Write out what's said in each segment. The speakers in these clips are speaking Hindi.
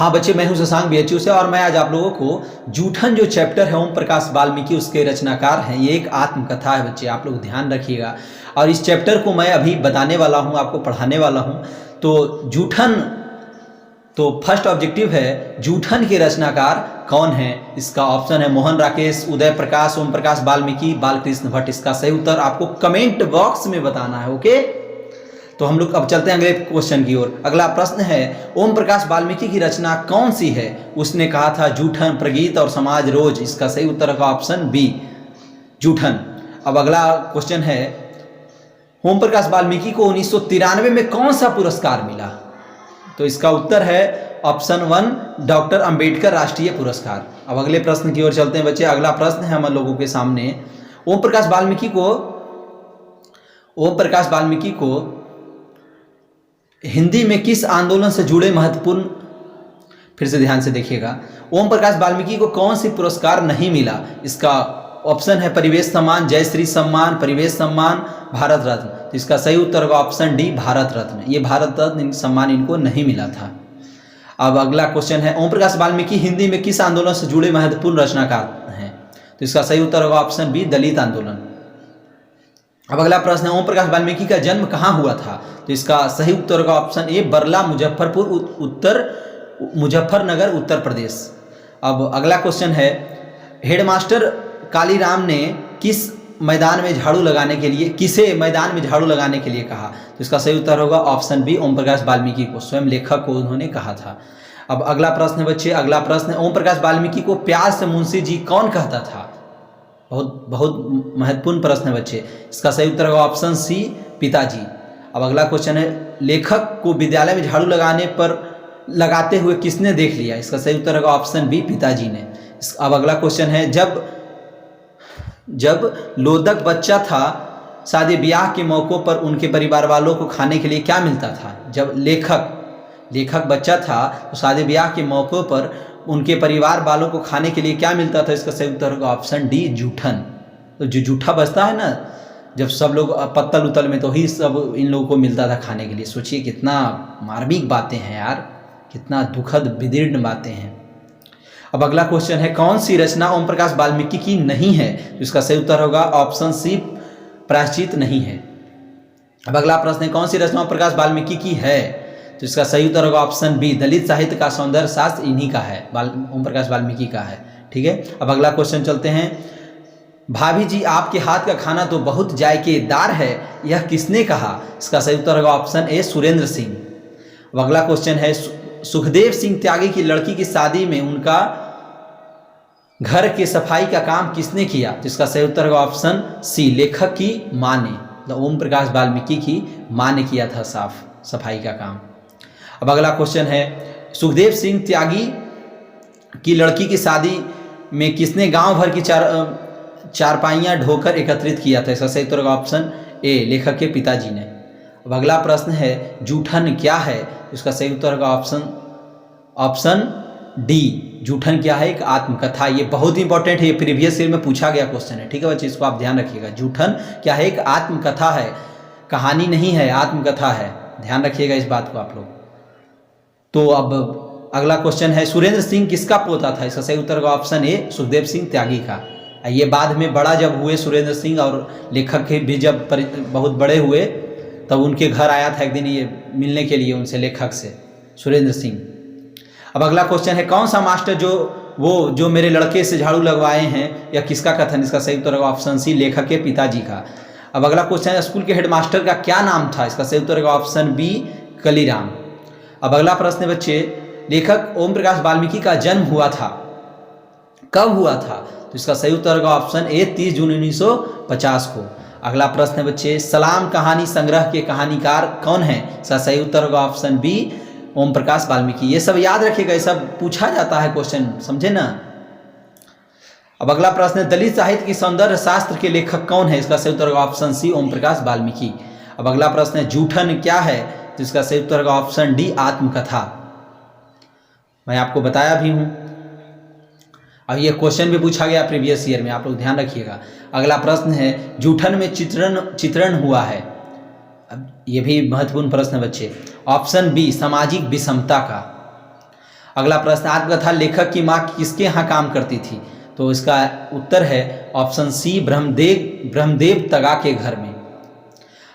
हाँ बच्चे, मैं हूँ शशांक बीएचयू से और मैं आज आप लोगों को जूठन जो चैप्टर है ओम प्रकाश वाल्मीकि उसके रचनाकार हैं, ये एक आत्मकथा है बच्चे, आप लोग ध्यान रखिएगा। और इस चैप्टर को मैं अभी बताने वाला हूँ, आपको पढ़ाने वाला हूँ। तो जूठन, तो फर्स्ट ऑब्जेक्टिव है जूठन के रचनाकार कौन है। इसका ऑप्शन है मोहन राकेश, उदय प्रकाश, ओम प्रकाश वाल्मीकि, बालकृष्ण भट्ट। इसका सही उत्तर आपको कमेंट बॉक्स में बताना है। ओके, तो हम लोग अब चलते हैं अगले क्वेश्चन की ओर। अगला प्रश्न है ओम प्रकाश वाल्मीकि की रचना कौन सी है। उसने कहा था जूठन, प्रगीत और समाज रोज। इसका सही उत्तर का ऑप्शन बी, जूठन। अब अगला क्वेश्चन है ओम प्रकाश वाल्मीकि को 1993 में कौन सा पुरस्कार मिला। तो इसका उत्तर है ऑप्शन 1, डॉक्टर अंबेडकर राष्ट्रीय पुरस्कार। अब अगले प्रश्न की ओर चलते हैं बच्चे। अगला प्रश्न है हम लोगों के सामने, ओम प्रकाश वाल्मीकि को हिंदी में किस आंदोलन से जुड़े महत्वपूर्ण, फिर से ध्यान से देखिएगा, ओम प्रकाश वाल्मीकि को कौन सी पुरस्कार नहीं मिला। इसका ऑप्शन है परिवेश सम्मान, जयश्री सम्मान, परिवेश सम्मान, भारत रत्न। तो इसका सही उत्तर होगा ऑप्शन डी, भारत रत्न। ये भारत रत्न सम्मान इनको नहीं मिला था। अब अगला क्वेश्चन है ओम प्रकाश वाल्मीकि हिंदी में किस आंदोलन से जुड़े महत्वपूर्ण रचनाकार हैं। तो इसका सही उत्तर होगा ऑप्शन बी, दलित आंदोलन। अब अगला प्रश्न है ओम प्रकाश वाल्मीकि का जन्म कहाँ हुआ था। तो इसका सही उत्तर का ऑप्शन ए, बरला, मुजफ्फरनगर, उत्तर प्रदेश। अब अगला क्वेश्चन है हेडमास्टर कालीराम ने किसे मैदान में झाड़ू लगाने के लिए कहा। तो इसका सही उत्तर होगा ऑप्शन बी, ओम प्रकाश वाल्मीकि को, स्वयं लेखक को उन्होंने कहा था। अब अगला प्रश्न बच्चे, अगला प्रश्न है ओम प्रकाश वाल्मीकि को प्यार से मुंशी जी कौन कहता था। बहुत महत्वपूर्ण प्रश्न है बच्चे। इसका सही उत्तर होगा ऑप्शन सी, पिताजी। अब अगला क्वेश्चन है लेखक को विद्यालय में झाड़ू लगाते हुए किसने देख लिया। इसका सही उत्तर होगा ऑप्शन बी, पिताजी ने। अब अगला क्वेश्चन है जब लोदक बच्चा था, शादी ब्याह के मौक़ों पर उनके परिवार वालों को खाने के लिए क्या मिलता था। जब लेखक बच्चा था तो शादी ब्याह के मौक़ों पर उनके परिवार वालों को खाने के लिए क्या मिलता था। इसका सही उत्तर होगा ऑप्शन डी, जूठन। तो जो जूठा बचता है ना, जब सब लोग पत्तल उतल में, तो ही सब इन लोगों को मिलता था खाने के लिए। सोचिए कितना मार्मिक बातें हैं यार, कितना दुखद विदीर्ण बातें हैं। अब अगला क्वेश्चन है कौन सी रचना ओम प्रकाश वाल्मीकि की नहीं है। तो इसका सही उत्तर होगा ऑप्शन सी, प्रायश्चित नहीं है। अब अगला प्रश्न है कौन सी रचना ओम प्रकाश वाल्मीकि की है। तो इसका सही उत्तर होगा ऑप्शन बी, दलित साहित्य का सौंदर्य शास्त्र इन्हीं का है, ओम प्रकाश वाल्मीकि का है। ठीक है, अब अगला क्वेश्चन चलते हैं। भाभी जी आपके हाथ का खाना तो बहुत जायकेदार है, यह किसने कहा। इसका सही उत्तर होगा ऑप्शन ए, सुरेंद्र सिंह। अब अगला क्वेश्चन है सुखदेव सिंह त्यागी की लड़की की शादी में उनका घर के सफाई का काम किसने किया। तो इसका सही उत्तर होगा ऑप्शन सी, लेखक की मां ने, तो ओम प्रकाश वाल्मीकि की मां ने किया था सफाई का काम। अब अगला क्वेश्चन है सुखदेव सिंह त्यागी की लड़की की शादी में किसने गांव भर की चारपाइयाँ ढोकर एकत्रित किया था। इसका सही उत्तर होगा ऑप्शन ए, लेखक के पिताजी ने। अब अगला प्रश्न है जूठन क्या है। इसका सही उत्तर होगा ऑप्शन डी, जूठन क्या है, एक आत्मकथा। ये बहुत इंपॉर्टेंट है, ये प्रीवियस ईयर में पूछा गया क्वेश्चन है। ठीक है बच्चे, इसको आप ध्यान रखिएगा। जूठन क्या है, एक आत्मकथा है, कहानी नहीं है, आत्मकथा है। ध्यान रखिएगा इस बात को आप लोग। तो अब अगला क्वेश्चन है सुरेंद्र सिंह किसका पोता था। इसका सही उत्तर होगा ऑप्शन ए, सुखदेव सिंह त्यागी का। ये बाद में बड़ा जब हुए सुरेंद्र सिंह और लेखक के भी जब बहुत बड़े हुए, तब उनके घर आया था एक दिन ये मिलने के लिए उनसे, लेखक से, सुरेंद्र सिंह। अब अगला क्वेश्चन है कौन सा मास्टर जो मेरे लड़के से झाड़ू लगवाए हैं, या किसका कथन। इसका सही उत्तर होगा ऑप्शन सी, लेखक के पिताजी का। अब अगला क्वेश्चन है स्कूल के हेडमास्टर का क्या नाम था। इसका सही उत्तर होगा ऑप्शन बी, कालीराम। अब अगला प्रश्न है बच्चे, लेखक ओम प्रकाश वाल्मीकि का जन्म हुआ था, कब हुआ था। तो इसका सही उत्तर होगा ऑप्शन ए, 30 जून 1950 को। अगला प्रश्न है बच्चे, सलाम कहानी संग्रह के कहानीकार कौन है। इसका सही उत्तर होगा ऑप्शन बी, ओम प्रकाश वाल्मीकि। ये सब याद रखिएगा, ये सब पूछा जाता है क्वेश्चन, समझे ना। अब अगला प्रश्न है दलित साहित्य की सौंदर्य शास्त्र के लेखक कौन है। इसका सही उत्तर होगा ऑप्शन सी, ओम प्रकाश वाल्मीकि। अब अगला प्रश्न है जूठन क्या है। तो इसका सही उत्तर होगा ऑप्शन डी, आत्मकथा। मैं आपको बताया भी हूं। अब ये क्वेश्चन भी पूछा गया प्रीवियस ईयर में, आप लोग ध्यान रखिएगा। अगला प्रश्न है जूठन में चित्रण हुआ है। अब ये भी महत्वपूर्ण प्रश्न है बच्चे। ऑप्शन बी, सामाजिक विषमता का। अगला प्रश्न, आत्मकथा लेखक की माँ किसके यहाँ काम करती थी? तो इसका उत्तर है ऑप्शन सी, ब्रह्मदेव तगा के घर में।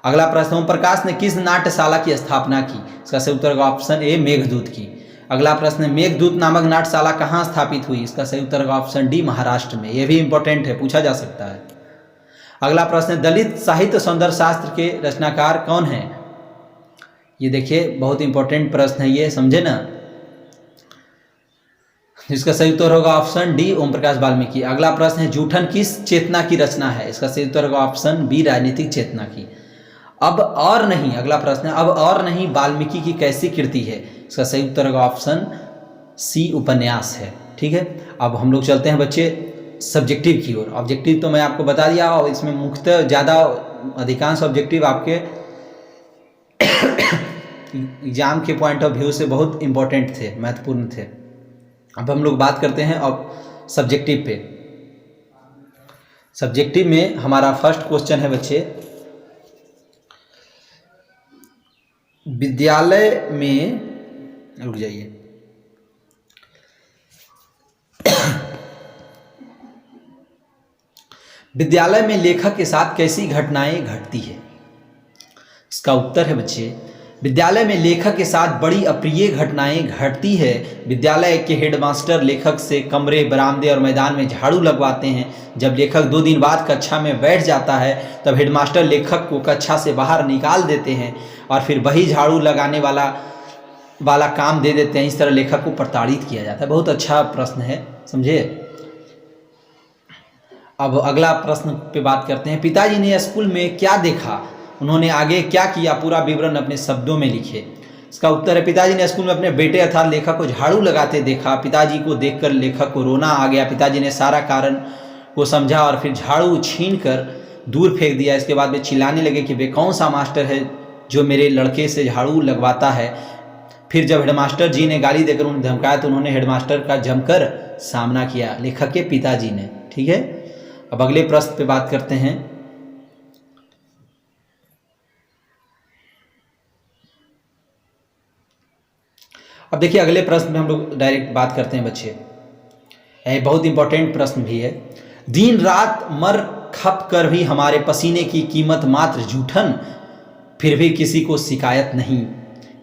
अगला प्रश्न, ओम प्रकाश ने किस नाट्यशाला की स्थापना की? इसका सही उत्तर होगा ऑप्शन ए, मेघदूत की। अगला प्रश्न, मेघदूत नामक नाट्यशाला कहाँ स्थापित हुई? इसका सही उत्तर होगा ऑप्शन डी, महाराष्ट्र में। यह भी इंपॉर्टेंट है, पूछा जा सकता है। अगला प्रश्न, दलित साहित्य सौंदर्य शास्त्र के रचनाकार कौन है? ये देखिए बहुत इंपॉर्टेंट प्रश्न है ये, समझे ना। इसका सही उत्तर होगा ऑप्शन डी, ओम प्रकाश वाल्मीकि। अगला प्रश्न है, जूठन किस चेतना की रचना है? इसका सही उत्तर होगा ऑप्शन बी, राजनीतिक चेतना की। अब और नहीं, अगला प्रश्न है, अब और नहीं वाल्मीकि की कैसी कृति है? इसका सही उत्तर होगा ऑप्शन सी, उपन्यास है। ठीक है, अब हम लोग चलते हैं बच्चे सब्जेक्टिव की ओर। ऑब्जेक्टिव तो मैं आपको बता दिया, और इसमें मुख्यतः ज़्यादा अधिकांश ऑब्जेक्टिव आपके एग्जाम के पॉइंट ऑफ व्यू से बहुत इंपॉर्टेंट थे, महत्वपूर्ण थे। अब हम लोग बात करते हैं अब सब्जेक्टिव पे। सब्जेक्टिव में हमारा फर्स्ट क्वेश्चन है बच्चे, विद्यालय में, रुक जाइए, विद्यालय में लेखक के साथ कैसी घटनाएं घटती है? इसका उत्तर है बच्चे, विद्यालय में लेखक के साथ बड़ी अप्रिय घटनाएं घटती है। विद्यालय के हेडमास्टर लेखक से कमरे, बरामदे और मैदान में झाड़ू लगवाते हैं। जब लेखक 2 दिन बाद कक्षा में बैठ जाता है तब हेडमास्टर लेखक को कक्षा से बाहर निकाल देते हैं और फिर वही झाड़ू लगाने वाला काम दे देते हैं। इस तरह लेखक को प्रताड़ित किया जाता है। बहुत अच्छा प्रश्न है, समझे। अब अगला प्रश्न पे बात करते हैं, पिताजी ने स्कूल में क्या देखा, उन्होंने आगे क्या किया, पूरा विवरण अपने शब्दों में लिखे। इसका उत्तर है, पिताजी ने स्कूल में अपने बेटे अर्थात लेखक को झाड़ू लगाते देखा। पिताजी को देखकर लेखक को रोना आ गया। पिताजी ने सारा कारण को समझा और फिर झाड़ू छीनकर दूर फेंक दिया। इसके बाद वे चिल्लाने लगे कि वे कौन सा मास्टर है जो मेरे लड़के से झाड़ू लगवाता है। फिर जब हेडमास्टर जी ने गाली देकर उन्हें धमकाया तो उन्होंने हेडमास्टर का जमकर सामना किया, लेखक के पिताजी ने। ठीक है, अब अगले प्रश्न पे बात करते हैं। अब देखिए अगले प्रश्न में हम लोग डायरेक्ट बात करते हैं बच्चे, बहुत इंपॉर्टेंट प्रश्न भी है। दिन रात मर खप कर भी हमारे पसीने की कीमत मात्र जूठन, फिर भी किसी को शिकायत नहीं,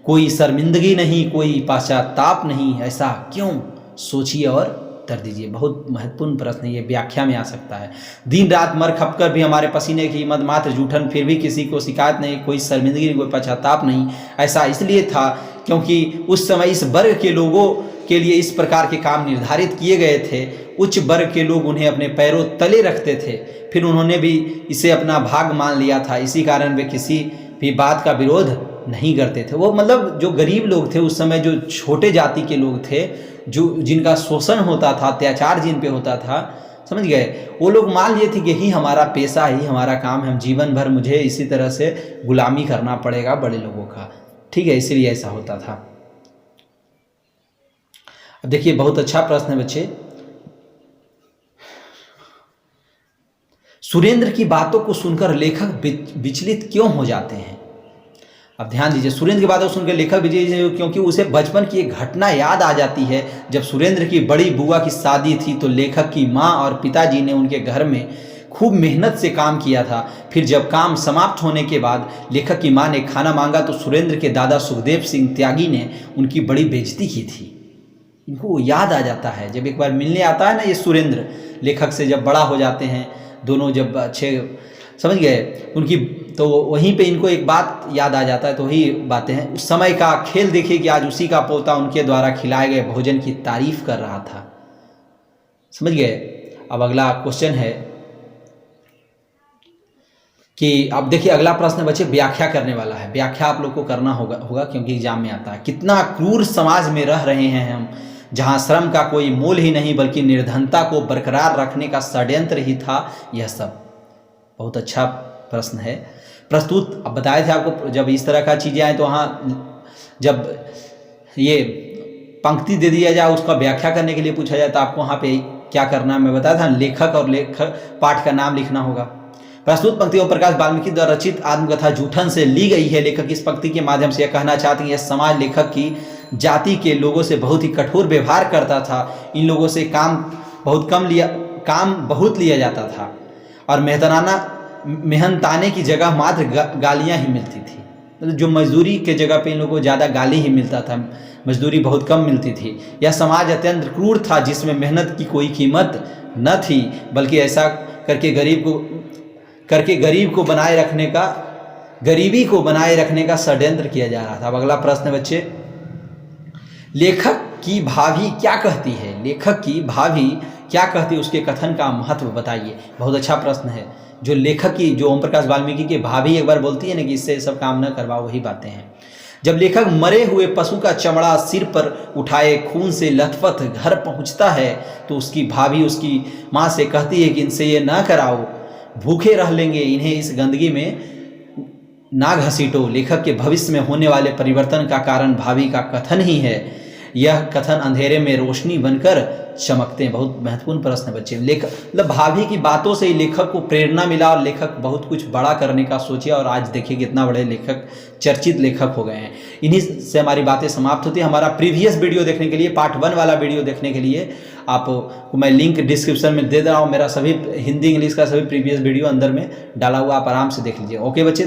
कोई शर्मिंदगी नहीं, कोई पश्चाताप नहीं, ऐसा क्यों? सोचिए और उत्तर दीजिए। बहुत महत्वपूर्ण प्रश्न है, ये व्याख्या में आ सकता है। दिन रात मर खप कर भी हमारे पसीने की कीमत मात्र जूठन, फिर भी किसी को शिकायत नहीं, कोई शर्मिंदगी नहीं, कोई पश्चाताप नहीं। ऐसा इसलिए था क्योंकि उस समय इस वर्ग के लोगों के लिए इस प्रकार के काम निर्धारित किए गए थे। उच्च वर्ग के लोग उन्हें अपने पैरों तले रखते थे, फिर उन्होंने भी इसे अपना भाग मान लिया था। इसी कारण वे किसी भी बात का विरोध नहीं करते थे। वो मतलब जो गरीब लोग थे उस समय, जो छोटे जाति के लोग थे, जो जिनका शोषण होता था, अत्याचार जिन पे होता था, समझ गए, वो लोग मान लिए थे कि यही हमारा पेशा, ही हमारा काम है, हम जीवन भर मुझे इसी तरह से गुलामी करना पड़ेगा बड़े लोगों का। ठीक है, इसलिए ऐसा होता था। अब देखिए बहुत अच्छा प्रश्न है बच्चे, सुरेंद्र की बातों को सुनकर लेखक विचलित क्यों हो जाते हैं? अब ध्यान दीजिए, सुरेंद्र की बातों को सुनकर लेखक विचलित क्योंकि उसे बचपन की एक घटना याद आ जाती है। जब सुरेंद्र की बड़ी बुआ की शादी थी तो लेखक की माँ और पिताजी ने उनके घर में खूब मेहनत से काम किया था। फिर जब काम समाप्त होने के बाद लेखक की माँ ने खाना मांगा तो सुरेंद्र के दादा सुखदेव सिंह त्यागी ने उनकी बड़ी बेइज्जती की थी। इनको याद आ जाता है, जब एक बार मिलने आता है ना ये सुरेंद्र लेखक से, जब बड़ा हो जाते हैं दोनों, जब अच्छे, समझ गए उनकी, तो वहीं पे इनको एक बात याद आ जाता है। तो वही बातें हैं, उस समय का खेल देखिए कि आज उसी का पोता उनके द्वारा खिलाए गए भोजन की तारीफ कर रहा था। समझ गए। अब अगला क्वेश्चन है कि अब देखिए अगला प्रश्न बच्चे व्याख्या करने वाला है। व्याख्या आप लोग को करना होगा क्योंकि एग्जाम में आता है। कितना क्रूर समाज में रह रहे हैं हम, जहाँ श्रम का कोई मोल ही नहीं बल्कि निर्धनता को बरकरार रखने का षड्यंत्र ही था यह सब। बहुत अच्छा प्रश्न है। प्रस्तुत अब बताए थे आपको, जब इस तरह का चीज़ें आए तो वहाँ जब ये पंक्ति दे दिया जाए उसका व्याख्या करने के लिए पूछा जाए तो आपको वहाँ पे क्या करना है मैं बताया था, लेखक और लेखक पाठ का नाम लिखना होगा। प्रस्तुत पंक्ति ओम प्रकाश वाल्मीकि द्वारा रचित आत्मकथा जूठन से ली गई है। लेखक इस पंक्ति के माध्यम से यह कहना चाहते हैं यह समाज लेखक की जाति के लोगों से बहुत ही कठोर व्यवहार करता था। इन लोगों से काम बहुत लिया जाता था और मेहनताने की जगह मात्र गालियाँ ही मिलती थी। मतलब जो मजदूरी के जगह पे इन लोगों को ज़्यादा गाली ही मिलता था, मजदूरी बहुत कम मिलती थी। यह समाज अत्यंत क्रूर था जिसमें मेहनत की कोई कीमत न थी, बल्कि ऐसा करके गरीबी को बनाए रखने का षड्यंत्र किया जा रहा था। अब अगला प्रश्न बच्चे, लेखक की भाभी क्या कहती है? लेखक की भाभी क्या कहती है, उसके कथन का महत्व बताइए। बहुत अच्छा प्रश्न है। जो लेखक की, जो ओम प्रकाश वाल्मीकि की भाभी एक बार बोलती है ना कि इससे सब काम न करवाओ, वही बातें हैं। जब लेखक मरे हुए पशु का चमड़ा सिर पर उठाए खून से लथपथ घर पहुंचता है तो उसकी भाभी उसकी माँ से कहती है कि इनसे ये ना कराओ, भूखे रह लेंगे, इन्हें इस गंदगी में ना घसीटो। लेखक के भविष्य में होने वाले परिवर्तन का कारण भाभी का कथन ही है। यह कथन अंधेरे में रोशनी बनकर चमकते हैं। बहुत महत्वपूर्ण प्रश्न है बच्चे। लेखक मतलब भाभी की बातों से ही लेखक को प्रेरणा मिला और लेखक बहुत कुछ बड़ा करने का सोचे और आज देखिए कितना बड़े लेखक, चर्चित लेखक हो गए हैं। इन्हीं से हमारी बातें समाप्त होती है। हमारा प्रीवियस वीडियो देखने के लिए, पार्ट 1 वाला वीडियो देखने के लिए आपको मैं लिंक डिस्क्रिप्शन में दे रहा हूँ। मेरा सभी हिंदी इंग्लिश का सभी प्रीवियस वीडियो अंदर में डाला हुआ, आप आराम से देख लीजिए। ओके बच्चे।